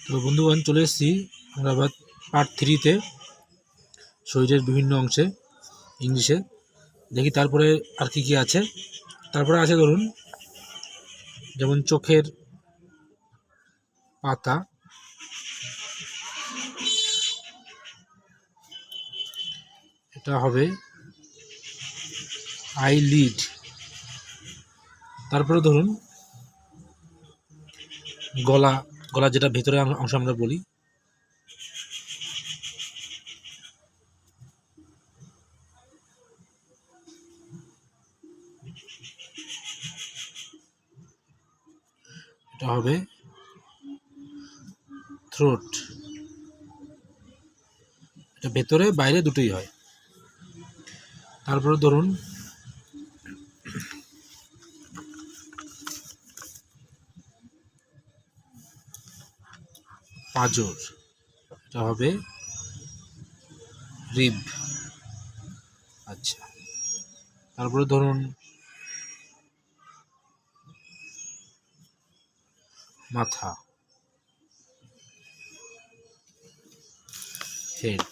তো বন্ধুগণ, চলে এসেছি আমরা আবার পার্ট 3-তে শরীরের বিভিন্ন অংশে ইংলিশে। দেখি তারপরে আর কি কি আছে। তারপরে আছে ধরুন যেমন চোখের পাতা, এটা হবে আইলিড। তারপরে ধরুন গলা, গলা যেটা ভেতরে অংশ আমরা বলি, এটা হবে থ্রোট। এটা ভেতরে বাইরে দুটোই হয়। তারপরে ধরুন পাঁজর, এটা হবে রিব। আচ্ছা, তারপরে ধরুন মাথা, হেড।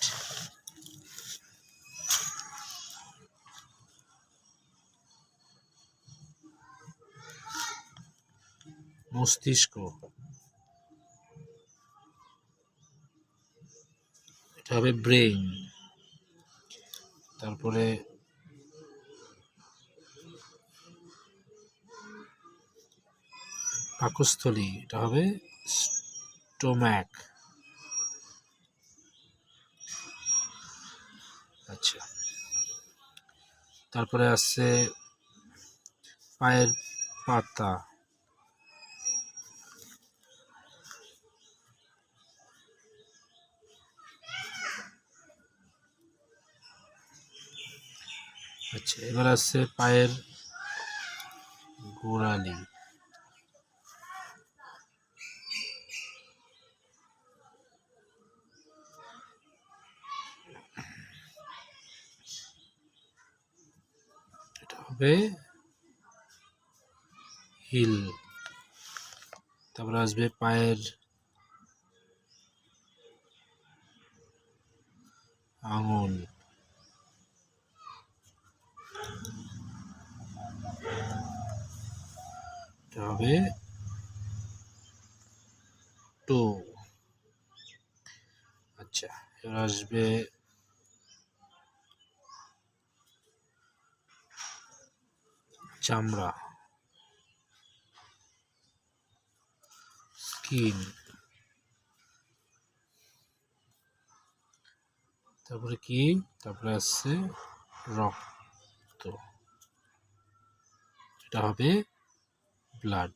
মস্তিষ্ক, এটা হবে ব্রেইন। তারপরে পাকস্থলী, এটা হবে স্টোম্যাক। আচ্ছা, তারপরে আসছে পায়ের পাতা, আচ্ছা এবার আসছে পায়ের গোড়ালি, এটা হবে হিল। তারপরে আসবে পায়ের আঙুল, এটা হবে টো। আচ্ছা, এবার আসবে চামড়া, স্কিন। তারপরে কি? তারপরে আসছে রক্ত, এটা হবে ব্লাড।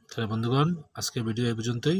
তাহলে বন্ধুগণ, আজকের ভিডিও এই পর্যন্তই।